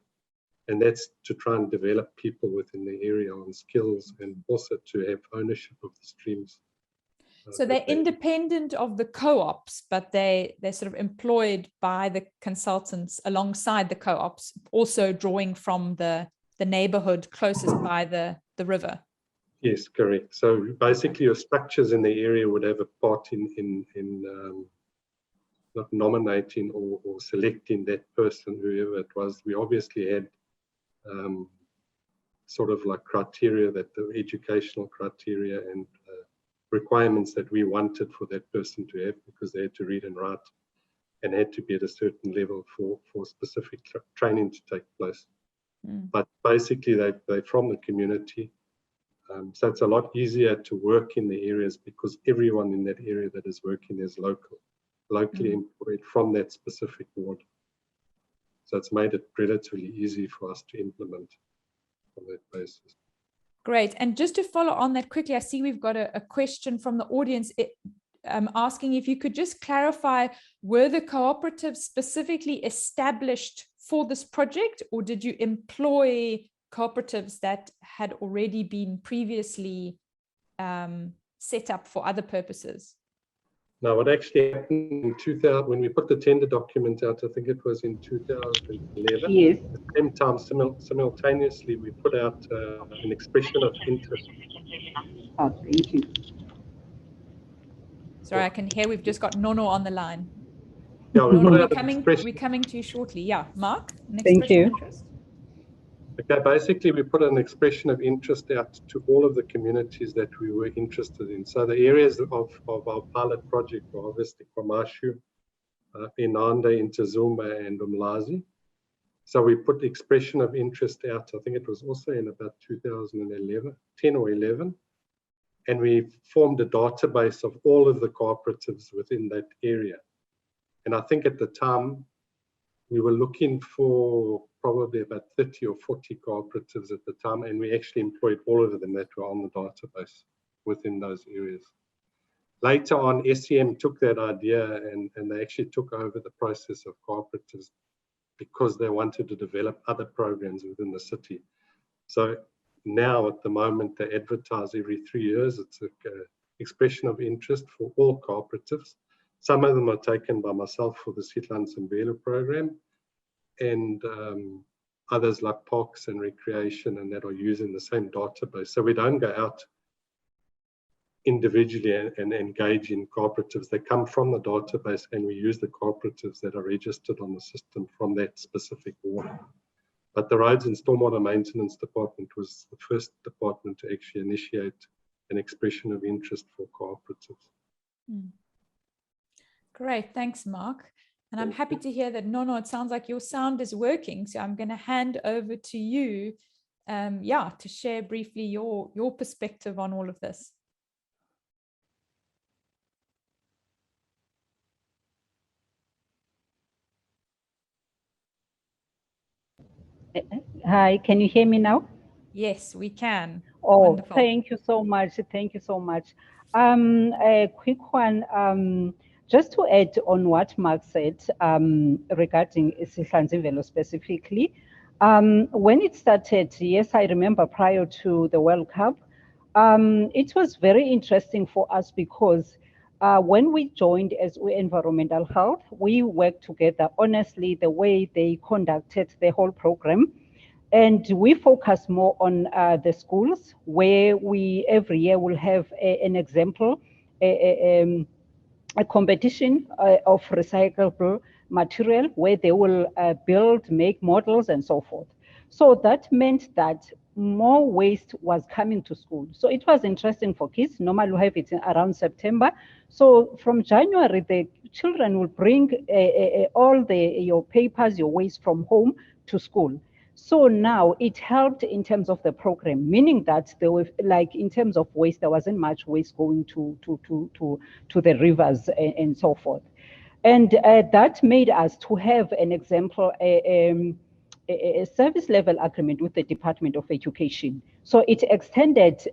And that's to try and develop people within the area on skills and also to have ownership of the streams. So they're independent of the co-ops, but they're sort of employed by the consultants alongside the co-ops, also drawing from the neighborhood closest by the river. Yes, correct. So basically your structures in the area would have a part in not nominating or selecting that person, whoever it was. We obviously had sort of like criteria, that the educational criteria and requirements that we wanted for that person to have, because they had to read and write and had to be at a certain level for specific training to take place. But basically they're from the community. So it's a lot easier to work in the areas, because everyone in that area that is working is locally employed from that specific ward. So it's made it relatively easy for us to implement on that basis. Great. And just to follow on that quickly, I see we've got a question from the audience asking if you could just clarify, were the cooperatives specifically established for this project, or did you employ cooperatives that had already been previously set up for other purposes? No, what actually happened in 2000, when we put the tender document out, I think it was in 2011. Yes. At the same time, simultaneously, we put out an expression of interest. Oh, thank you. Sorry, I can hear we've just got Nono on the line. Yeah, Nono, we're coming to you shortly. Yeah, Mark, an expression of interest. Okay, basically we put an expression of interest out to all of the communities that we were interested in. So the areas of our pilot project were obviously KwaMashu, Inanda, Intezuma and Umlazi. So we put the expression of interest out, I think it was also in about 2011, 10 or 11. And we formed a database of all of the cooperatives within that area. And I think at the time, we were looking for probably about 30 or 40 cooperatives at the time, and we actually employed all of them that were on the database within those areas. Later on, SCM took that idea and they actually took over the process of cooperatives because they wanted to develop other programs within the city. So now at the moment, they advertise every 3 years. It's an expression of interest for all cooperatives. Some of them are taken by myself for the Sihlanzimvelo program, and others like parks and recreation and that are using the same database. So we don't go out individually and engage in cooperatives. They come from the database and we use the cooperatives that are registered on the system from that specific ward. But the Roads and Stormwater Maintenance Department was the first department to actually initiate an expression of interest for cooperatives. Great, thanks, Mark. And I'm happy to hear that, Nono, it sounds like your sound is working. So I'm going to hand over to you, to share briefly your perspective on all of this. Hi, can you hear me now? Yes, we can. Oh, wonderful. Thank you so much. Thank you so much. A quick one, just to add on what Mark said regarding Sihlanzimvelo specifically. When it started, yes, I remember prior to the World Cup, it was very interesting for us because when we joined as environmental health, we worked together. Honestly, the way they conducted the whole program, and we focus more on the schools where we every year will have an example, a competition of recyclable material where they will build, make models and so forth. So that meant that more waste was coming to school. So it was interesting for kids. Normally we have it around September. So from January, the children will bring all your papers, your waste from home to school. So now it helped in terms of the program, meaning that there were, like in terms of waste, there wasn't much waste going to the rivers and so forth. And that made us to have an example, a service level agreement with the Department of Education. So it extended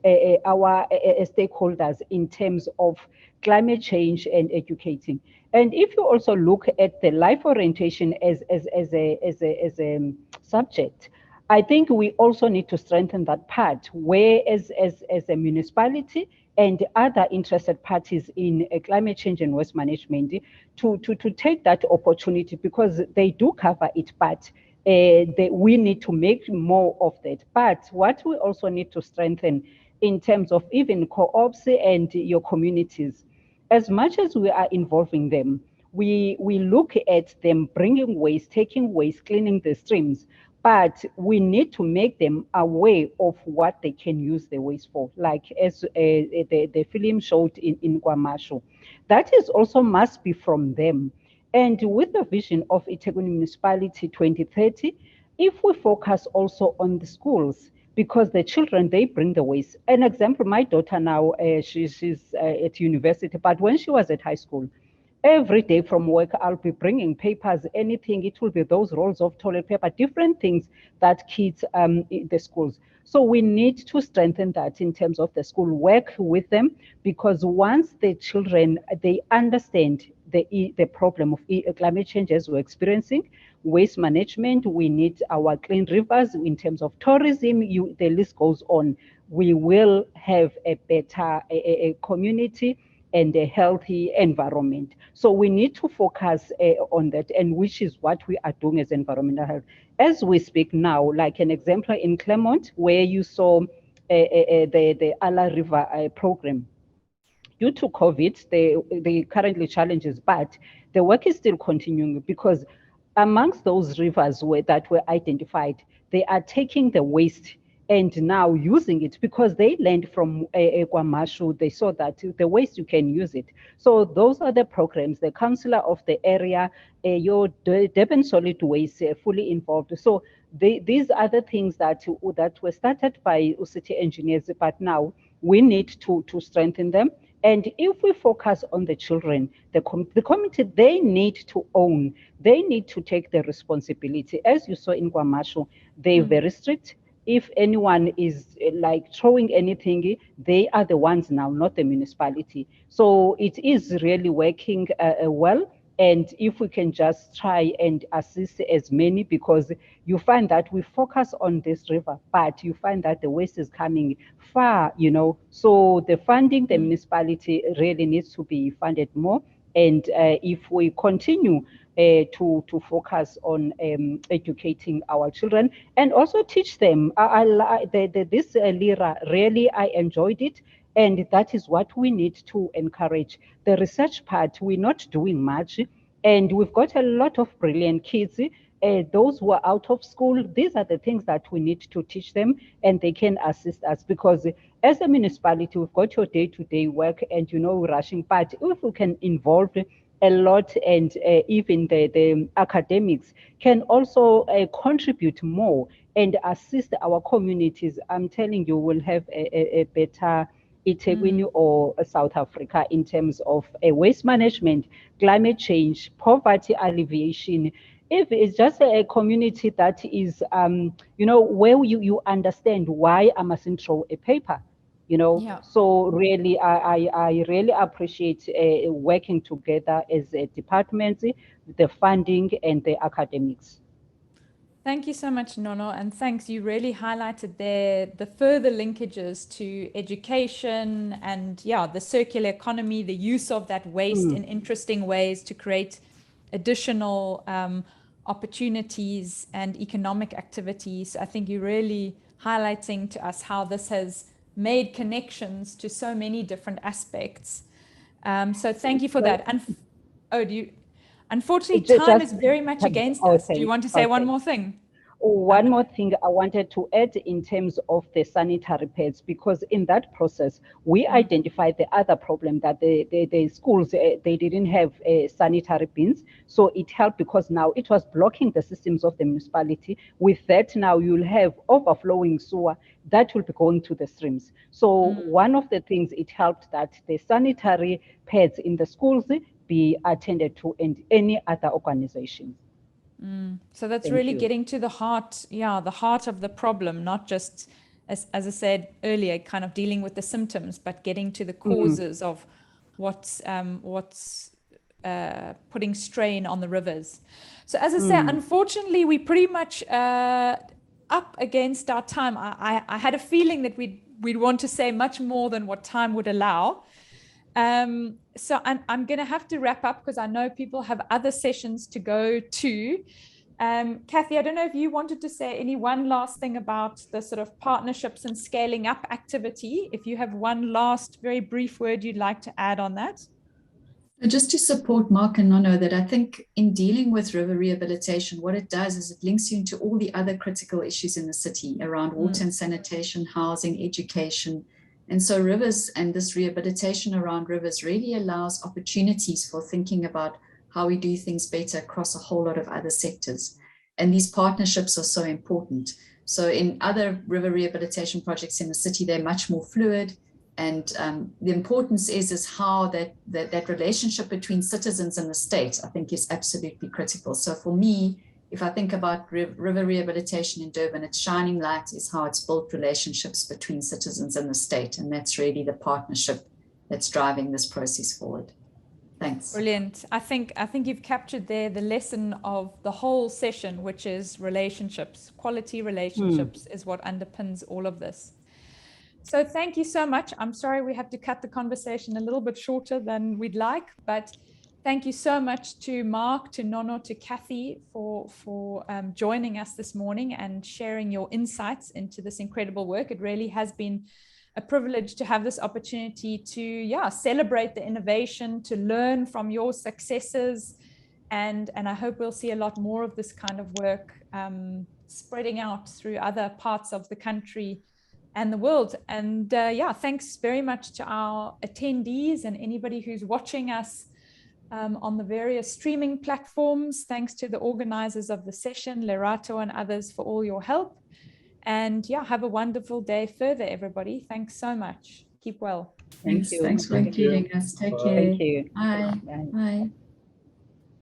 our stakeholders in terms of climate change and educating. And if you also look at the life orientation as a subject, I think we also need to strengthen that part where as a municipality and other interested parties in climate change and waste management to take that opportunity, because they do cover it, but we need to make more of that. But what we also need to strengthen in terms of even co-ops and your communities, as much as we are involving them, we look at them bringing waste, taking waste, cleaning the streams, but we need to make them aware of what they can use the waste for, like as the film showed in KwaMashu. That is also must be from them. And with the vision of eThekwini Municipality 2030, if we focus also on the schools, because the children, they bring the waste. An example, my daughter now, she's at university, but when she was at high school, every day from work, I'll be bringing papers, anything. It will be those rolls of toilet paper, different things that kids in the schools. So we need to strengthen that in terms of the school, work with them, because once the children, they understand the problem of climate change as we're experiencing, waste management, we need our clean rivers in terms of tourism, the list goes on. We will have a better community and a healthy environment. So we need to focus on that, and which is what we are doing as environmental health. As we speak now, like an example in Claremont, where you saw the Ala River program. Due to COVID, they currently challenges, but the work is still continuing, because amongst those rivers that were identified, they are taking the waste and now using it, because they learned from KwaMashu, they saw that the waste, you can use it. So those are the programs, the councillor of the area, your Durban Solid Waste fully involved. So these are the things that were started by city engineers, but now we need to strengthen them. And if we focus on the children, the community, they need to own, they need to take the responsibility. As you saw in KwaMashu, they're very strict. if anyone is like throwing anything, they are the ones now, not the municipality. So it is really working well. And if we can just try and assist as many, because you find that we focus on this river, but you find that the waste is coming far, you know. So the funding, the municipality really needs to be funded more. And if we continue to focus on educating our children and also teach them, this Lira, really, I enjoyed it. And that is what we need to encourage. The research part, we're not doing much. And we've got a lot of brilliant kids. Those who are out of school, these are the things that we need to teach them, and they can assist us, because as a municipality, we've got your day-to-day work and, you know, we're rushing. But if we can involve a lot, and even the academics can also contribute more and assist our communities, I'm telling you, we'll have a better eThekwini or South Africa in terms of waste management, climate change, poverty alleviation. If it's just a community that is, you know, where you understand why I mustn't throw a paper, you know. Yeah. So really, I really appreciate working together as a department, the funding and the academics. Thank you so much, Nono, and thanks. You really highlighted there the further linkages to education and, yeah, the circular economy, the use of that waste in interesting ways to create additional opportunities and economic activities. I think you're really highlighting to us how this has made connections to so many different aspects. So thank you for that. And unfortunately, time is very much against us. Do you want to say one more thing? One more thing I wanted to add in terms of the sanitary pads, because in that process, we identified the other problem that the schools, they didn't have sanitary bins. So it helped because now it was blocking the systems of the municipality. With that, now you'll have overflowing sewer that will be going to the streams. So one of the things it helped that the sanitary pads in the schools be attended to, and any other organization. So that's really getting to the heart, the heart of the problem, not just, as I said earlier, kind of dealing with the symptoms, but getting to the causes of what's putting strain on the rivers. So as I say, unfortunately, we pretty much up against our time. I had a feeling that we'd want to say much more than what time would allow. So I'm going to have to wrap up because I know people have other sessions to go to. Kathy, I don't know if you wanted to say any one last thing about the sort of partnerships and scaling up activity. If you have one last very brief word you'd like to add on that. Just to support Mark and Nono, that I think in dealing with river rehabilitation, what it does is it links you into all the other critical issues in the city around water and sanitation, housing, education. And so rivers and this rehabilitation around rivers really allows opportunities for thinking about how we do things better across a whole lot of other sectors. And these partnerships are so important. So in other river rehabilitation projects in the city, they're much more fluid. And the importance is how that relationship between citizens and the state, I think, is absolutely critical. So for me, if I think about river rehabilitation in Durban, its shining light is how it's built relationships between citizens and the state. And that's really the partnership that's driving this process forward. Thanks. Brilliant. I think you've captured there the lesson of the whole session, which is relationships. Quality relationships is what underpins all of this. So thank you so much. I'm sorry we had to cut the conversation a little bit shorter than we'd like, but thank you so much to Mark, to Nono, to Kathy for joining us this morning and sharing your insights into this incredible work. It really has been a privilege to have this opportunity to celebrate the innovation, to learn from your successes, and I hope we'll see a lot more of this kind of work spreading out through other parts of the country and the world. And thanks very much to our attendees and anybody who's watching us on the various streaming platforms. Thanks to the organizers of the session, Lerato and others, for all your help. And have a wonderful day further, everybody. Thanks so much. Keep well. Thanks for including us. Take care. Thank you. Bye. Bye.